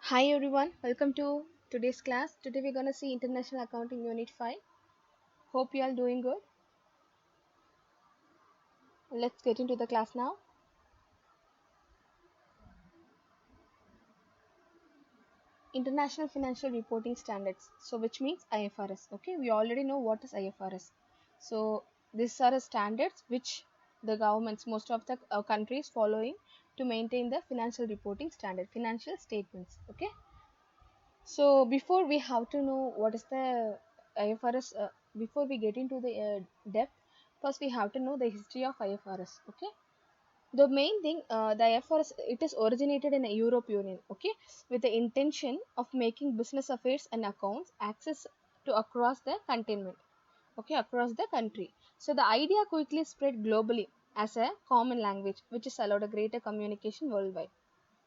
Hi everyone, welcome to today's class. Today we're gonna see International Accounting Unit 5. Hope you all doing good. Let's get into the class now. International Financial Reporting Standards. So which means IFRS. Okay, we already know what is IFRS. So these are the standards which the governments, most of the countries following to maintain the financial reporting standard, financial statements. Okay. So before we have to know what is the IFRS, before we get into the depth, first we have to know the history of IFRS. Okay, the main thing, the IFRS, it is originated in the Europe Union. Okay, with the intention of making business affairs and accounts access to across the continent. Okay, across the country. So the idea quickly spread globally as a common language, which is allowed a greater communication worldwide.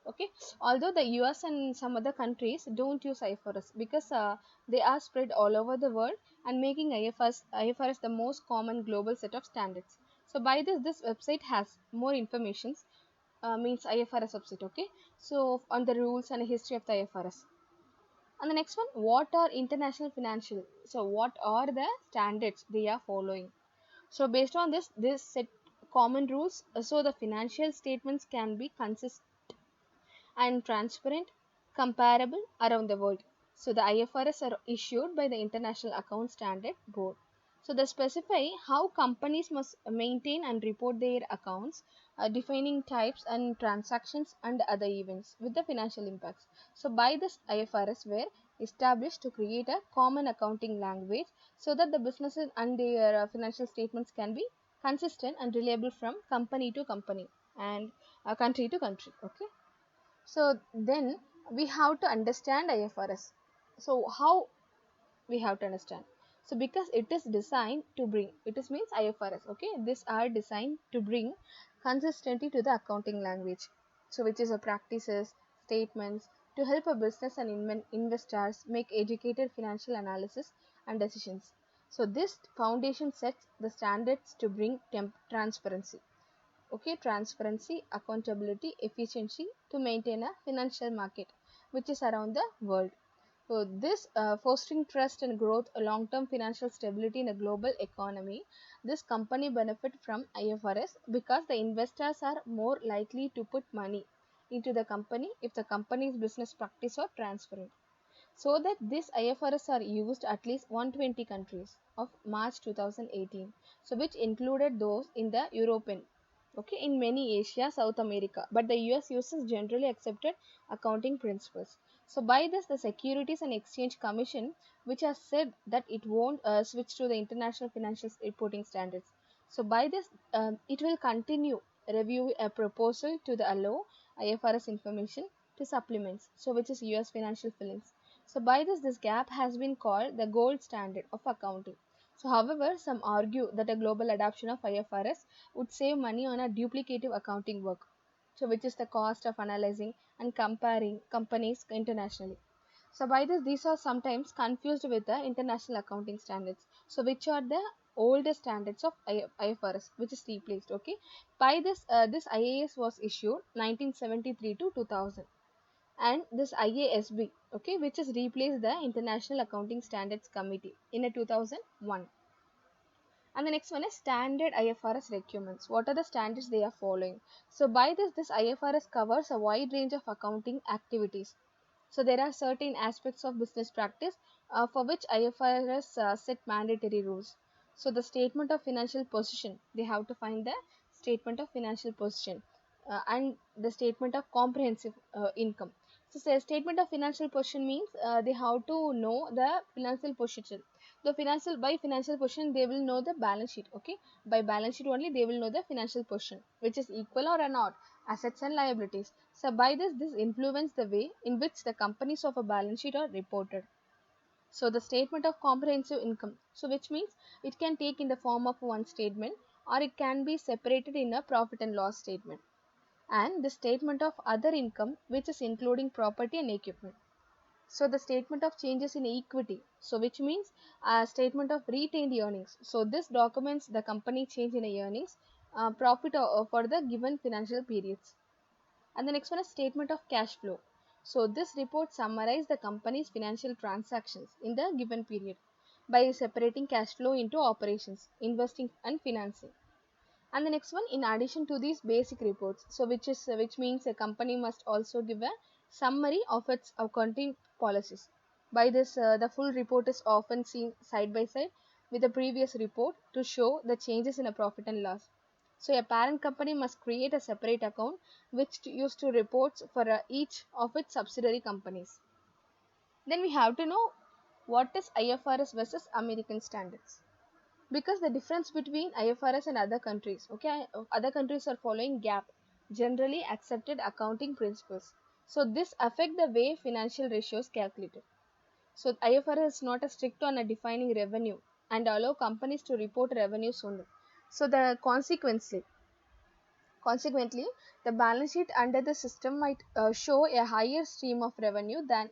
Okay, although the US and some other countries don't use IFRS because they are spread all over the world and making IFRS the most common global set of standards. So by this website has more information, means IFRS website. Okay, so on the rules and history of the IFRS. And the next one, what are international financial? So what are the standards they are following? So based on this set common rules, so the financial statements can be consistent and transparent, comparable around the world. So the IFRS are issued by the International Account Standard Board. So they specify how companies must maintain and report their accounts, defining types and transactions and other events with the financial impacts. So by this IFRS were established to create a common accounting language so that the businesses and their financial statements can be consistent and reliable from company to company and country to country. Okay. So then we have to understand IFRS. So how we have to understand? So because it is designed to bring, it is means IFRS. Okay, these are designed to bring consistency to the accounting language. So which is a practices, statements to help a business and investors make educated financial analysis and decisions. So this foundation sets the standards to bring transparency. Okay, transparency, accountability, efficiency to maintain a financial market which is around the world. So this fostering trust and growth, a long-term financial stability in a global economy. This company benefit from IFRS because the investors are more likely to put money into the company if the company's business practice are transparent. So that this IFRS are used at least 120 countries of March 2018. So which included those in the European, okay, in many Asia, South America, but the US uses generally accepted accounting principles. So by this, the Securities and Exchange Commission, which has said that it won't switch to the international financial reporting standards. So by this, it will continue review a proposal to the allow IFRS information to supplements, so which is US financial filings. So by this gap has been called the gold standard of accounting. So however, some argue that a global adoption of IFRS would save money on a duplicative accounting work. So which is the cost of analyzing and comparing companies internationally. So by this, these are sometimes confused with the international accounting standards. So which are the older standards of IFRS, which is replaced. Okay. By this, this IAS was issued 1973 to 2000, and this IASB, okay, which has replaced the International Accounting Standards Committee in a 2001. And the next one is standard IFRS requirements. What are the standards they are following? So by this IFRS covers a wide range of accounting activities. So there are certain aspects of business practice for which IFRS set mandatory rules. So the statement of financial position, they have to find the statement of financial position and the statement of comprehensive income. So say statement of financial position means they have to know the financial position. The financial, by financial position they will know the balance sheet. Okay, by balance sheet only they will know the financial position, which is equal or not, assets and liabilities. So by this influence the way in which the companies of a balance sheet are reported. So the statement of comprehensive income, so which means it can take in the form of one statement or it can be separated in a profit and loss statement. And the statement of other income, which is including property and equipment. So the statement of changes in equity, so which means a statement of retained earnings. So this documents the company change in earnings, profit for the given financial periods. And the next one is statement of cash flow. So this report summarizes the company's financial transactions in the given period by separating cash flow into operations, investing and financing. And the next one, in addition to these basic reports, so which means a company must also give a summary of its accounting policies. By this, the full report is often seen side by side with the previous report to show the changes in a profit and loss. So a parent company must create a separate account which used to reports for each of its subsidiary companies. Then we have to know what is IFRS versus American standards, because the difference between IFRS and other countries, okay, other countries are following GAAP, generally accepted accounting principles. So this affect the way financial ratios calculated. So IFRS is not a strict on a defining revenue and allow companies to report revenues only. So the consequently, the balance sheet under the system might show a higher stream of revenue than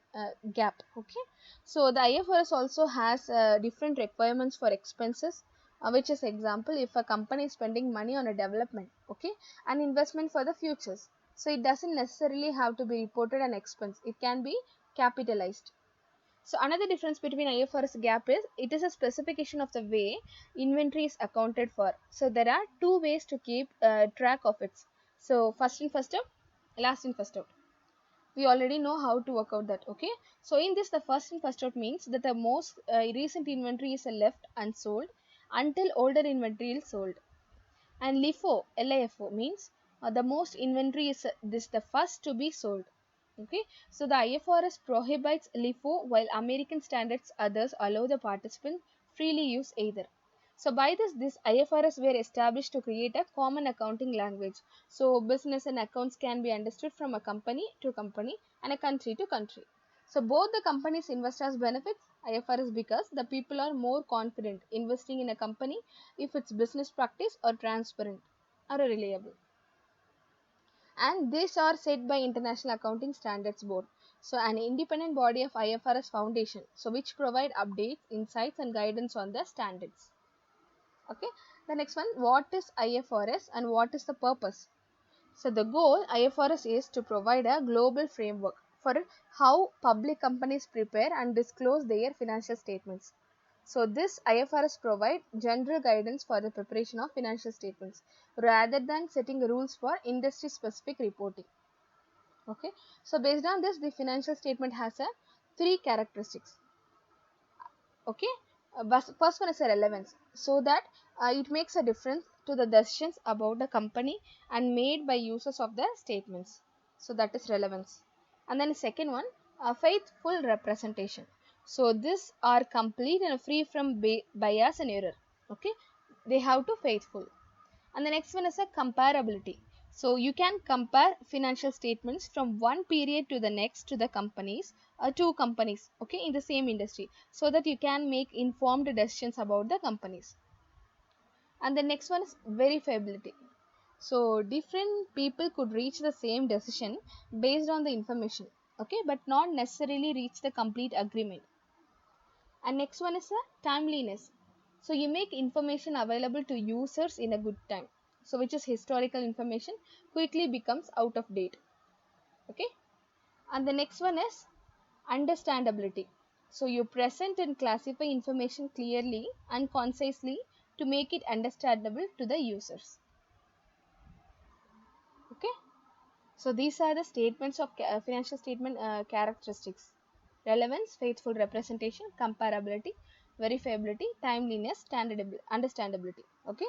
GAAP. Okay, so the IFRS also has different requirements for expenses, which is example if a company is spending money on a development, okay, an investment for the futures. So it doesn't necessarily have to be reported an expense. It can be capitalized. So another difference between IFRS GAAP is it is a specification of the way inventory is accounted for. So there are two ways to keep track of it. So first in first out, last in first out. We already know how to work out that. Okay. So in this, the first in first out means that the most recent inventory is left unsold until older inventory is sold. And LIFO means the most inventory is this the first to be sold. Okay, so the IFRS prohibits LIFO while American standards others allow the participant freely use either. So by this IFRS were established to create a common accounting language. So business and accounts can be understood from a company to company and a country to country. So both the company's investors benefits IFRS because the people are more confident investing in a company if its business practice are transparent or reliable, and these are set by International Accounting Standards Board, so an independent body of IFRS Foundation, so which provide updates, insights and guidance on the standards. Okay, the next one, what is IFRS and what is the purpose? So the goal IFRS is to provide a global framework for how public companies prepare and disclose their financial statements. So this IFRS provide general guidance for the preparation of financial statements rather than setting rules for industry specific reporting. Okay, so based on this, the financial statement has a three characteristics. Okay, but first one is a relevance, so that it makes a difference to the decisions about the company and made by users of the statements. So that is relevance. And then the second one, faithful representation. So this are complete and free from bias and error. Okay, they have to faithful. And the next one is a comparability. So you can compare financial statements from one period to the next to the companies, two companies, okay, in the same industry, so that you can make informed decisions about the companies. And the next one is verifiability. So different people could reach the same decision based on the information, okay, but not necessarily reach the complete agreement. And next one is a timeliness. So you make information available to users in a good time. So which is historical information quickly becomes out of date. Okay. And the next one is understandability. So you present and classify information clearly and concisely to make it understandable to the users. Okay. So these are the statements of financial statement characteristics: relevance, faithful representation, comparability, verifiability, timeliness, understandability. Okay,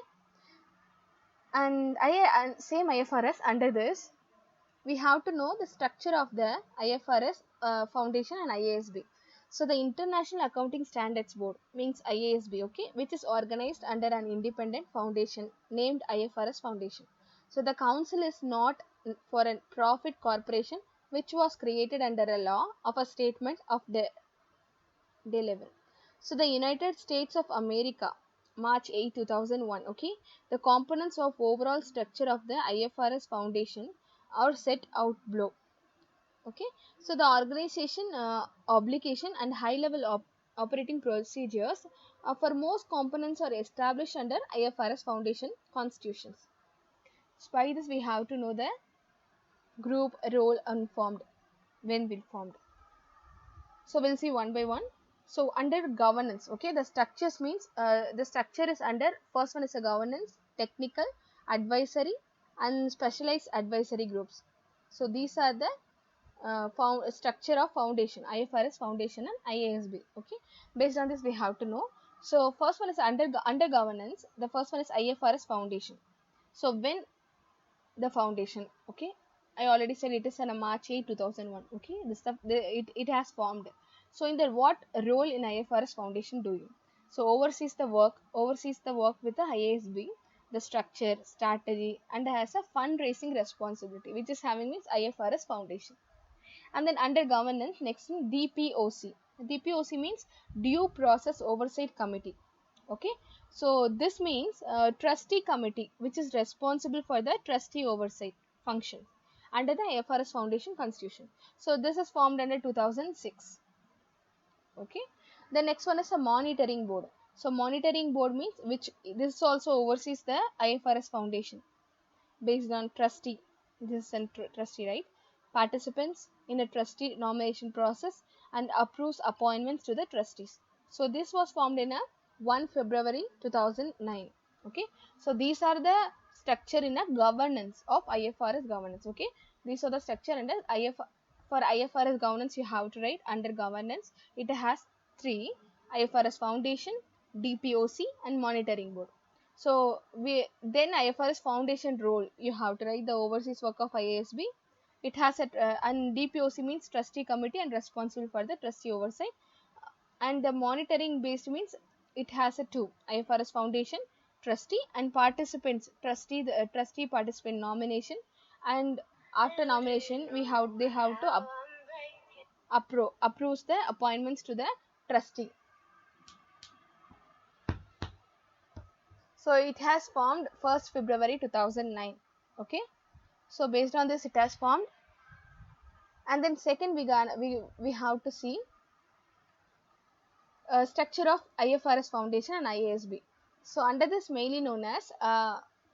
and same IFRS under this, we have to know the structure of the IFRS foundation and IASB. So the International Accounting Standards Board means IASB, okay, which is organized under an independent foundation named IFRS Foundation. So the council is not for a profit corporation which was created under a law of a statement of the day level. So the United States of America, March 8, 2001, okay, the components of overall structure of the IFRS Foundation are set out below. Okay, so the organization obligation and high level operating procedures for most components are established under IFRS Foundation constitutions. So by this we have to know the group role and formed. when will formed. So we'll see one by one. So under governance, okay, the structures means the structure is under, first one is a governance, technical, advisory, and specialized advisory groups. So these are the found structure of foundation, IFRS foundation and IASB. Okay, based on this we have to know. So first one is under governance. The first one is IFRS foundation. So when the foundation, okay, I already said it is on a March 8 2001. Okay, this stuff it has formed. So in the what role in IFRS foundation do you? So oversees the work with the IASB, the structure, strategy, and has a fundraising responsibility, which is having its IFRS foundation. And then under governance, next thing, DPOC. DPOC means due process oversight committee. Okay, so this means trustee committee, which is responsible for the trustee oversight function under the IFRS foundation constitution. So this is formed under 2006. Okay, the next one is a monitoring board. So monitoring board means which this also oversees the IFRS foundation based on trustee. This is a trustee, right? Participants in a trustee nomination process and approves appointments to the trustees. So this was formed in a 1 February 2009. Okay, so these are the structure in a governance of IFRS governance. Okay, these are the structure under for IFRS governance. You have to write under governance. It has three: IFRS foundation, DPOC, and monitoring board. So we then IFRS foundation role, you have to write the overseas work of IASB. It has a and DPOC means trustee committee and responsible for the trustee oversight. And the monitoring based means it has a two: IFRS foundation, trustee, and participants, trustee, the trustee participant nomination. And after nomination they have to approves the appointments to the trustee. So it has formed 1st February 2009. Okay, so based on this it has formed. And then second we have to see structure of IFRS foundation and IASB. So under this mainly known as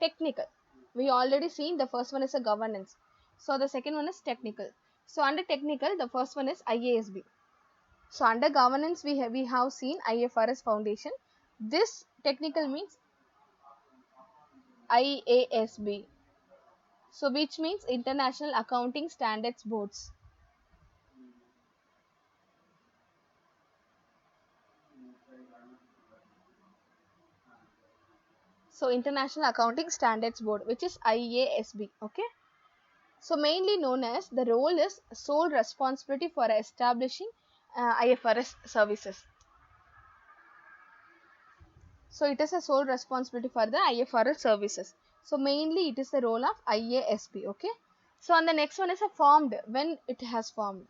technical. We already seen the first one is a governance. So the second one is technical. So under technical, the first one is IASB. So under governance we have seen IFRS foundation. This technical means IASB. So which means International Accounting Standards Boards. So International Accounting Standards Board, which is IASB. Okay, so mainly known as, the role is sole responsibility for establishing IFRS services. So it is a sole responsibility for the IFRS services. So mainly it is the role of IASB. Okay, so on the next one is a formed. When it has formed,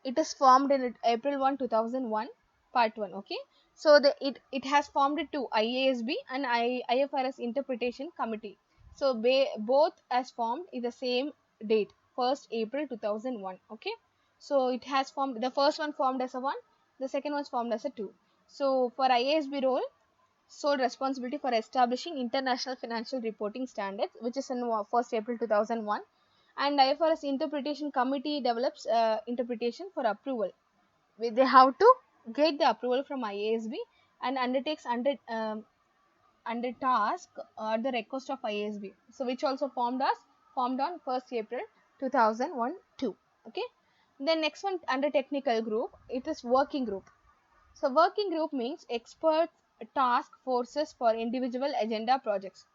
it is formed in April 1 2001, part 1. Okay, so it has formed two: IASB and IFRS interpretation committee. So both as formed in the same date, 1st April 2001. Okay, so it has formed, the first one formed as a 1, the second one formed as a 2. So for IASB role, sole responsibility for establishing international financial reporting standards, which is in 1st April 2001. And IFRS interpretation committee develops interpretation for approval. They have to get the approval from IASB and undertakes under task at the request of IASB. So which also formed on 1st April 2001 too. Okay, then next one under technical group, it is working group. So working group means expert task forces for individual agenda projects.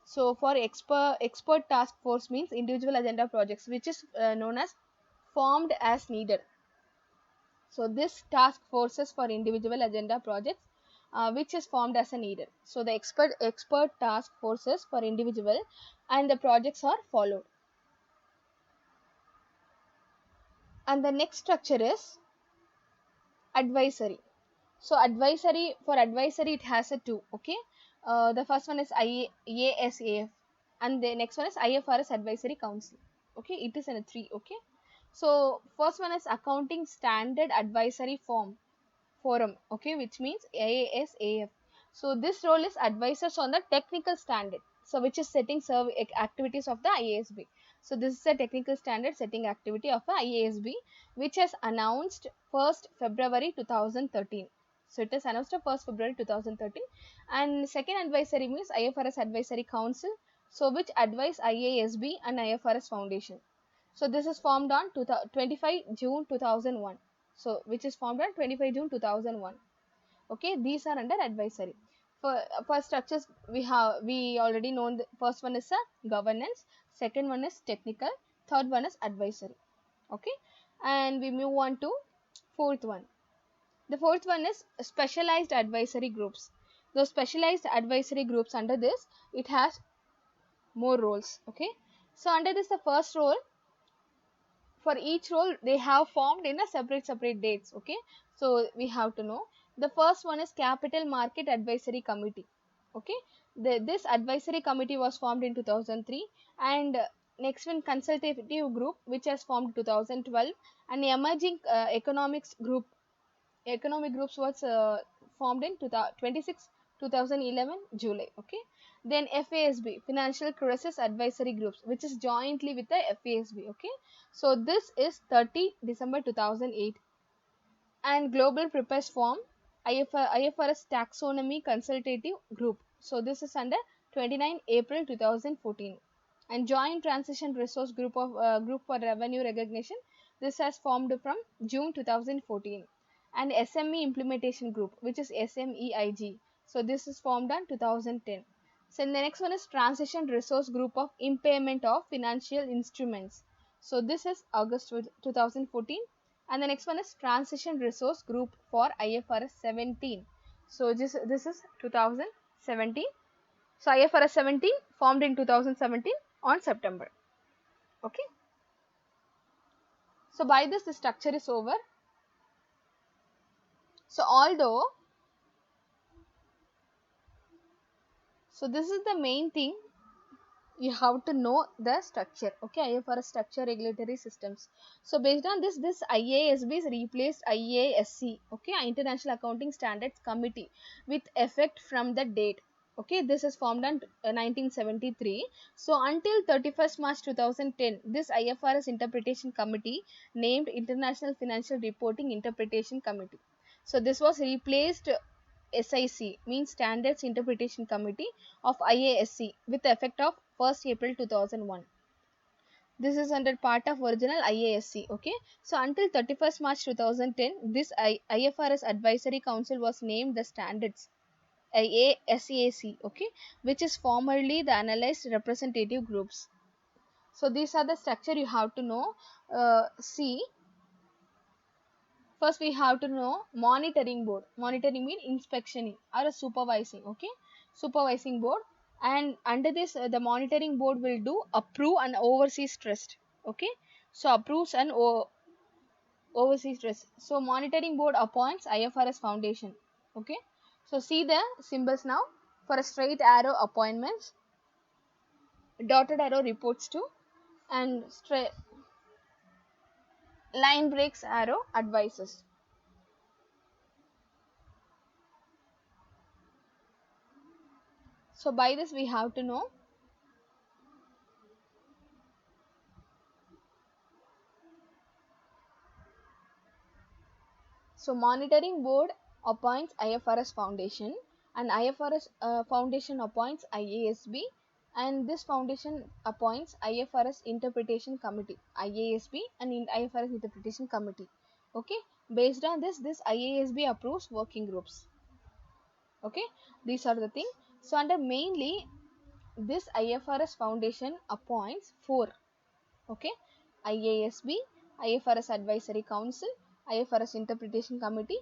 So for expert task force means individual agenda projects, which is known as formed as needed. So this task forces for individual agenda projects, which is formed as a needed. So the expert task forces for individual and the projects are followed. And the next structure is advisory. So for advisory it has a two. Okay, the first one is IASAF and the next one is IFRS Advisory Council. Okay, it is in a 3. Okay, so first one is Accounting Standard Advisory Forum. Okay, which means IASAF. So this role is advisors on the technical standard, so which is setting activities of the IASB. So this is a technical standard setting activity of a IASB, which has announced 1st February 2013. So it is announced on 1st February 2013. And second advisory means IFRS Advisory Council, so which advise IASB and IFRS Foundation. So this is formed on 25 June 2001. So which is formed on 25 June 2001. Okay, these are under advisory. For structures, we already know. The first one is a governance, second one is technical, third one is advisory. Okay, and we move on to fourth one. The fourth one is specialized advisory groups. Those specialized advisory groups, under this it has more roles. Okay, so under this, the first role, for each role they have formed in a separate dates. Okay, so we have to know. The first one is Capital Market Advisory Committee. Okay, this advisory committee was formed in 2003. And next one, consultative group, which has formed 2012. And emerging economic groups was formed in 26 2011 July. Okay, then FASB, Financial Crisis Advisory Groups, which is jointly with the FASB. Okay, so this is 30 December 2008. And Global Prepares Form, IFRS Taxonomy Consultative Group, so this is under 29 April 2014. And Joint Transition Resource Group for Revenue Recognition, this has formed from June 2014. And SME Implementation Group, which is SMEIG, so this is formed on 2010. So the next one is Transition Resource Group of Impairment of Financial Instruments, so this is August 2014. And the next one is Transition Resource Group for IFRS 17, so this is 2017. So IFRS 17 formed in 2017 on September. Okay, so by this the structure is over. So so this is the main thing, you have to know the structure. Okay, IFRS structure, regulatory systems. So based on this IASB is replaced IASC, okay, International Accounting Standards Committee, with effect from the date. Okay, this is formed on 1973. So until 31st March 2010, this IFRS Interpretation Committee named International Financial Reporting Interpretation Committee. So this was replaced SIC, means Standards Interpretation Committee of IASC, with effect of 1st April 2001. This is under part of original IASC. Okay, so until 31st March 2010, this IFRS Advisory Council was named the Standards IASAC, okay, which is formerly the Analyzed Representative Groups. So these are the structure you have to know. See, first we have to know monitoring board. Monitoring means inspection or a supervising. Okay, supervising board. And under this, the monitoring board will do approve and oversees trust. Okay, so approves and overseas trust. So monitoring board appoints IFRS Foundation. Okay, so see the symbols now. For a straight arrow, appointments, dotted arrow, reports to, and straight line breaks arrow, advises. So by this we have to know. So monitoring board appoints IFRS Foundation, and IFRS Foundation appoints IASB, and this foundation appoints IFRS Interpretation Committee, IASB, and IFRS Interpretation Committee. Okay, based on this IASB approves working groups. Okay, these are the things. So under mainly this IFRS Foundation appoints 4. Okay, IASB, IFRS Advisory Council, IFRS Interpretation Committee,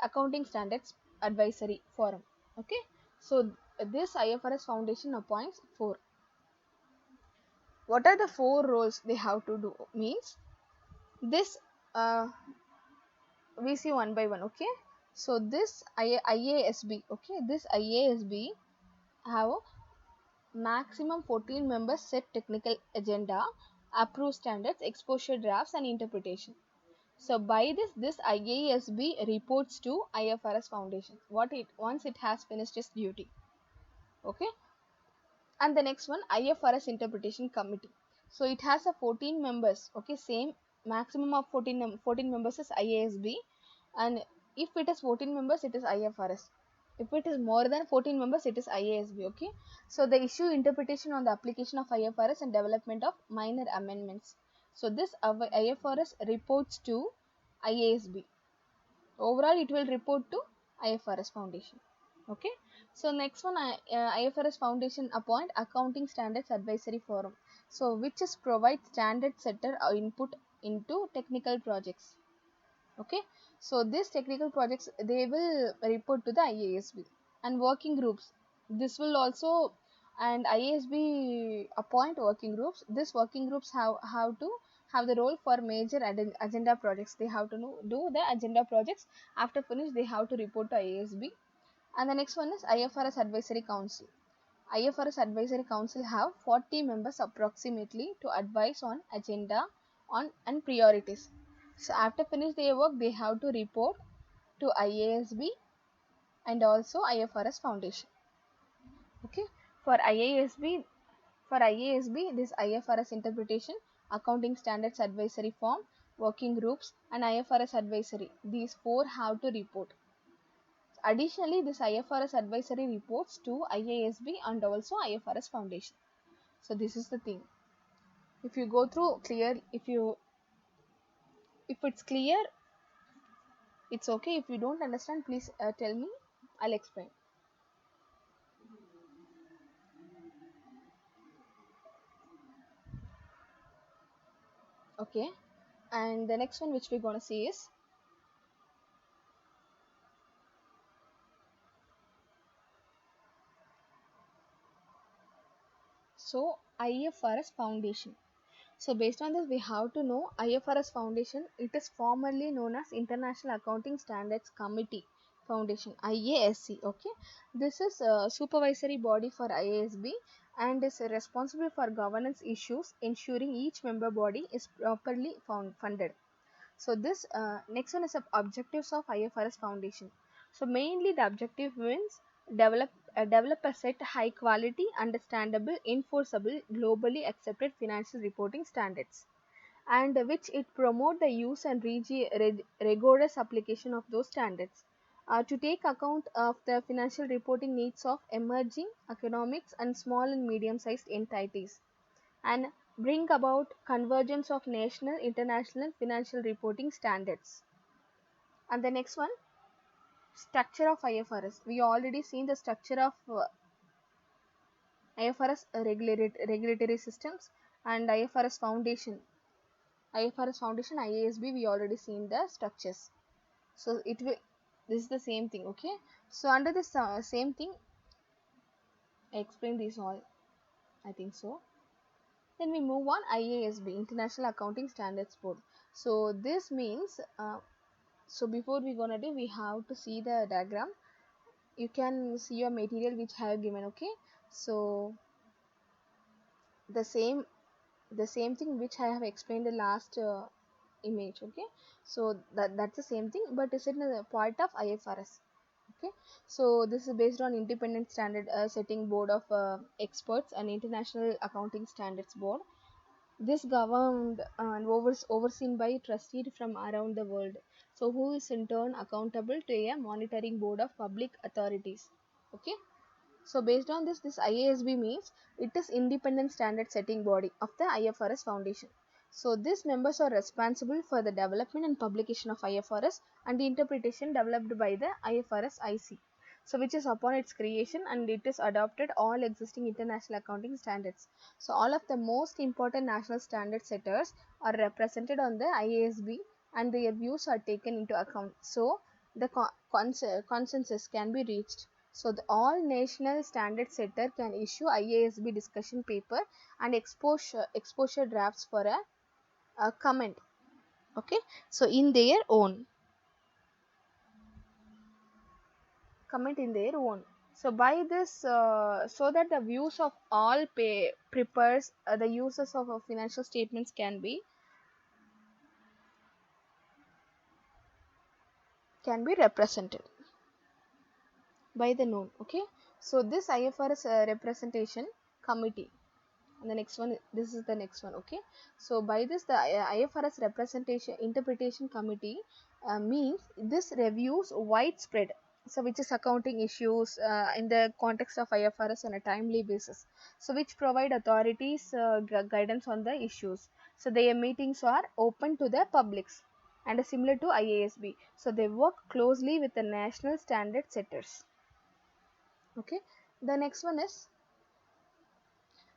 Accounting Standards Advisory Forum. Okay, so this IFRS Foundation appoints 4. What are the 4 roles they have to do? Means this we see one by one. Okay, so this IASB, okay, this IASB have maximum 14 members, set technical agenda, approve standards, exposure drafts, and interpretation. So by this IASB reports to IFRS Foundation once it has finished its duty. Okay, and the next one, IFRS Interpretation Committee. So it has a 14 members. Okay, same maximum of 14 members is IASB, and if it is 14 members, it is IFRS. If it is more than 14 members, it is IASB. Okay, so the issue interpretation on the application of IFRS and development of minor amendments. So this IFRS reports to IASB. Overall, it will report to IFRS Foundation. Okay, so next one, IFRS Foundation appoint Accounting Standards Advisory Forum. So which is provide standard setter input into technical projects. Okay, so these technical projects, they will report to the IASB. And working groups, this will also, and IASB appoint working groups. These working groups have to have the role for major agenda projects. They have to do the agenda projects. After finish, they have to report to IASB. And the next one is IFRS Advisory Council. IFRS Advisory Council have 40 members approximately to advise on agenda on and priorities. So after finish their work, they have to report to IASB and also IFRS Foundation. Okay, for IASB, this IFRS interpretation, accounting standards advisory form, working groups, and IFRS advisory. These four have to report. Additionally, this IFRS advisory reports to IASB and also IFRS Foundation. So this is the thing. If you go through clear, if it's clear, it's okay. If you don't understand, please tell me. I'll explain. Okay, and the next one which we're gonna see is, so IFRS Foundation. So based on this, we have to know IFRS Foundation. It is formerly known as International Accounting Standards Committee Foundation, IASC. Okay, this is a supervisory body for IASB and is responsible for governance issues, ensuring each member body is properly funded. So this next one is objectives of IFRS Foundation. So mainly the objective means develop a set high quality, understandable, enforceable, globally accepted financial reporting standards, and which it promote the use and rigorous application of those standards, to take account of the financial reporting needs of emerging economics and small and medium sized entities, and bring about convergence of national, international financial reporting standards. And the next one, structure of IFRS. We already seen the structure of IFRS regulatory systems and IFRS Foundation. IFRS Foundation, IASB, we already seen the structures. So it will, this is the same thing. Okay, so under this same thing, I explained these all, I think so. Then we move on, IASB, International Accounting Standards Board. So this means, so before we gonna do, we have to see the diagram. You can see your material which I have given. Okay, so the same thing which I have explained the last image. Okay, so that's the same thing, but it's in a part of IFRS. Okay, so this is based on independent standard setting board of experts and International Accounting Standards Board. This governed and overseen by trustees from around the world, so who is in turn accountable to a monitoring board of public authorities. Okay, so based on this, this IASB means it is independent standard setting body of the IFRS Foundation. So these members are responsible for the development and publication of IFRS and the interpretation developed by the IFRS IC. So which is upon its creation, and it is adopted all existing international accounting standards. So all of the most important national standard setters are represented on the IASB and their views are taken into account. So the consensus can be reached. So all national standard setter can issue IASB discussion paper and exposure drafts for a comment. Okay, so in their own comment in their own. So by this, so that the views of all prepares the users of financial statements can be represented by the known. Okay, so this IFRS representation committee, And the next one, this is the next one. Okay, so by this the IFRS representation interpretation committee means this reviews widespread, so which is accounting issues in the context of IFRS on a timely basis, so which provide authorities guidance on the issues. So their meetings are open to the publics and are similar to IASB, so they work closely with the national standard setters. Okay, the next one is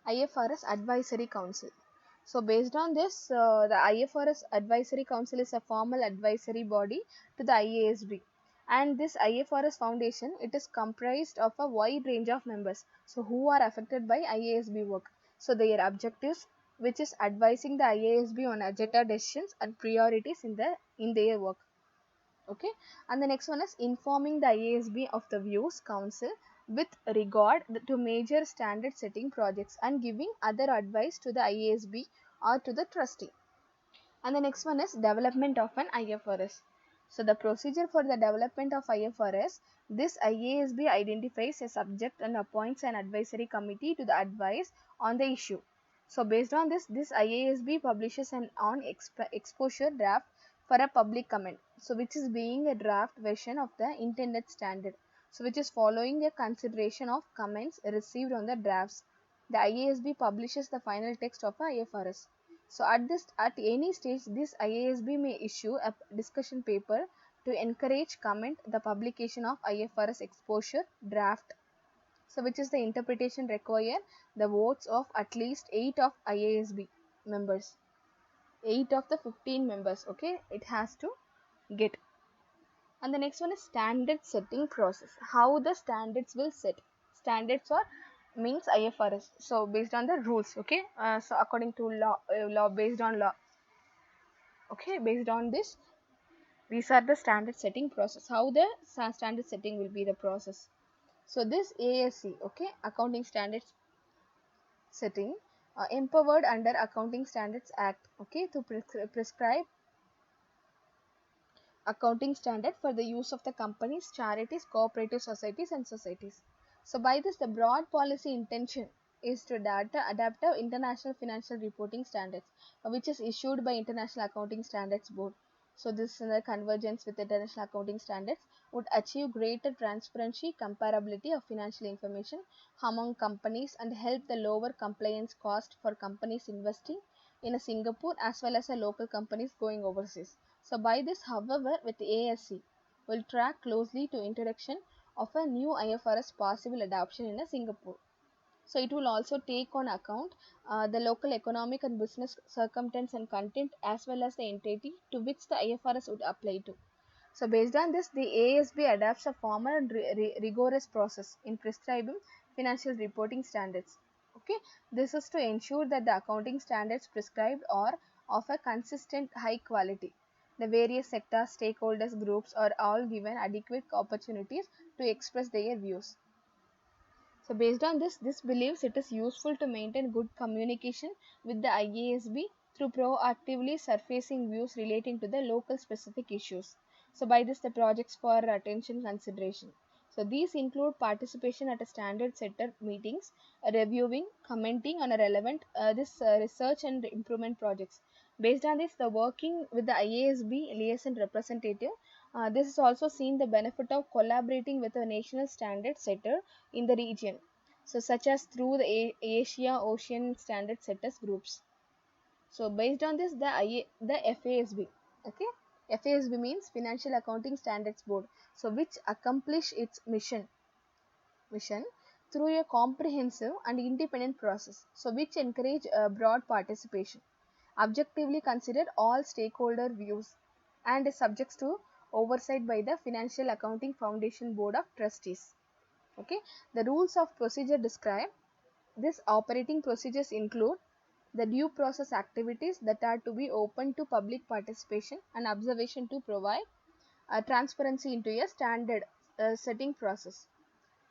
IFRS Advisory Council. So based on this, the IFRS Advisory Council is a formal advisory body to the IASB. And this IFRS Foundation, it is comprised of a wide range of members, so who are affected by IASB work. So their objectives, which is advising the IASB on agenda decisions and priorities in their work. Okay, and the next one is informing the IASB of the views council with regard to major standard setting projects and giving other advice to the IASB or to the trustee. And the next one is development of an IFRS. So the procedure for the development of IFRS, this IASB identifies a subject and appoints an advisory committee to the advise on the issue. So based on this, this IASB publishes an on exposure draft for a public comment, so which is being a draft version of the intended standard, so which is following a consideration of comments received on the drafts. The IASB publishes the final text of a IFRS. So at any stage, this IASB may issue a discussion paper to encourage comment the publication of IFRS exposure draft. So which is the interpretation require the votes of at least 8 of IASB members. 8 of the 15 members, okay, it has to get. And the next one is standard setting process. How the standards will set. Standards are means IFRS. So based on the rules, okay. So according to law based on law. Okay, based on this, these are the standard setting process. How the standard setting will be the process. So this ASC, okay, accounting standards setting, empowered under Accounting Standards Act, okay, to prescribe accounting standard for the use of the companies, charities, cooperative societies and societies. So by this, the broad policy intention is to adapt the international financial reporting standards, which is issued by International Accounting Standards Board. So this convergence with international accounting standards would achieve greater transparency, comparability of financial information among companies and help the lower compliance cost for companies investing in a Singapore as well as a local companies going overseas. So by this, however, with ASC, will track closely to introduction of a new IFRS possible adoption in a Singapore. So it will also take on account the local economic and business circumstance and content as well as the entity to which the IFRS would apply to. So based on this, the ASB adopts a formal and rigorous process in prescribing financial reporting standards. Okay, this is to ensure that the accounting standards prescribed are of a consistent high quality. The various sector stakeholders groups are all given adequate opportunities to express their views. So based on this, this believes it is useful to maintain good communication with the IASB through proactively surfacing views relating to the local specific issues. So by this, the projects for attention consideration. So these include participation at a standard setter meetings, reviewing, commenting on a relevant research and improvement projects. Based on this, the working with the IASB liaison representative, this is also seen the benefit of collaborating with a national standard setter in the region, so such as through the Asia Ocean Standard Setters groups. So based on this, the FASB, okay, FASB means Financial Accounting Standards Board, so which accomplish its mission through a comprehensive and independent process, so which encourage broad participation, objectively consider all stakeholder views, and is subject to oversight by the Financial Accounting Foundation Board of Trustees. Okay, the rules of procedure describe this. Operating procedures include the due process activities that are to be open to public participation and observation to provide transparency into a standard setting process.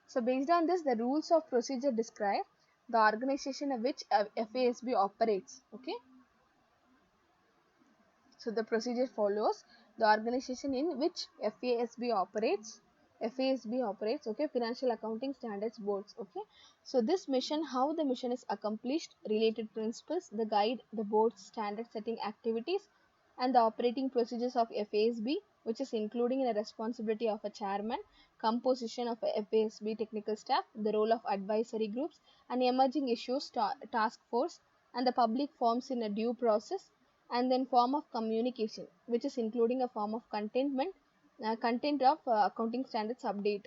So based on this, the rules of procedure describe the organization of which FASB operates. Okay, so the procedure follows the organization in which FASB operates, FASB operates, okay, Financial Accounting Standards Boards, okay. So this mission, how the mission is accomplished, related principles, the guide, the board's standard setting activities, and the operating procedures of FASB, which is including the responsibility of a chairman, composition of a FASB technical staff, the role of advisory groups, and emerging issues task force, and the public forms in a due process, and then form of communication, which is including a form of content of accounting standards update,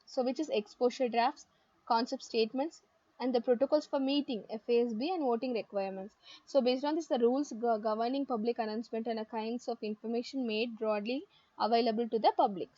so which is exposure drafts, concept statements, and the protocols for meeting FASB and voting requirements. So based on this, the rules governing public announcement and the kinds of information made broadly available to the public.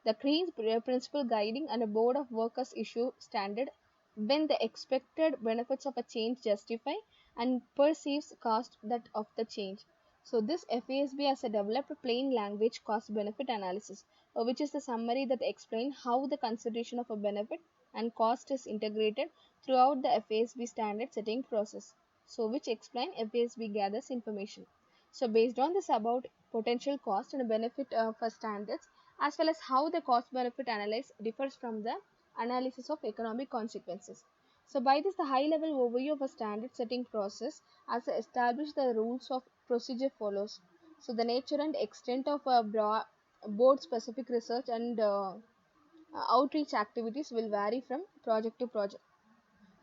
The CREAN's principle guiding and a board of workers issue standard when the expected benefits of a change justify and perceives cost that of the change. So this FASB has a developed plain language cost benefit analysis, which is the summary that explains how the consideration of a benefit and cost is integrated throughout the FASB standard setting process. So which explain FASB gathers information. So based on this about potential cost and benefit for standards, as well as how the cost benefit analysis differs from the analysis of economic consequences. So by this, the high level overview of a standard setting process as established the rules of procedure follows. So the nature and extent of a board specific research and outreach activities will vary from project to project.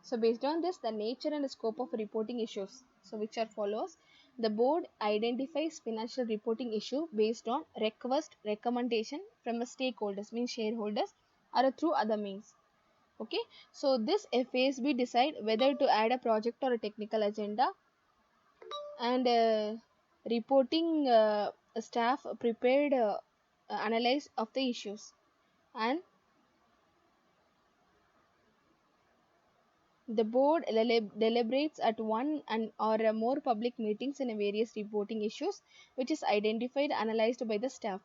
So based on this, the nature and scope of reporting issues, so which are follows. The board identifies financial reporting issue based on request recommendation from the stakeholders, means shareholders, or through other means. Okay, so this FASB decide whether to add a project or a technical agenda, and reporting staff prepared analyze of the issues, and the board deliberates at one and or more public meetings in various reporting issues which is identified analyzed by the staff.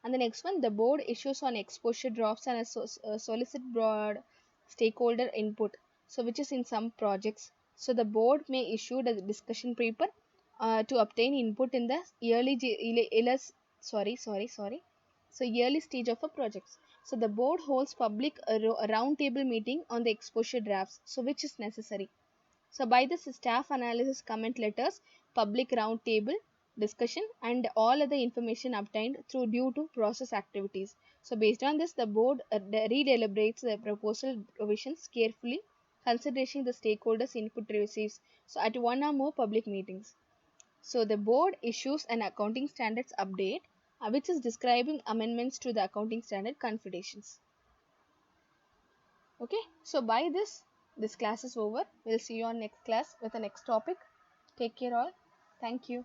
And the next one, the board issues on exposure drafts and solicit broad stakeholder input, so which is in some projects. So the board may issue the discussion paper to obtain input in the yearly stage of a project. So the board holds public a round table meeting on the exposure drafts, so which is necessary. So by this, staff analysis, comment letters, public round table discussion, and all other information obtained through due to process activities. So based on this, the board redeliberates the proposal provisions carefully, considering the stakeholders input receives, so at one or more public meetings. So the board issues an accounting standards update, which is describing amendments to the accounting standard configurations. Okay, so by this class is over. We'll see you on next class with the next topic. Take care all. Thank you.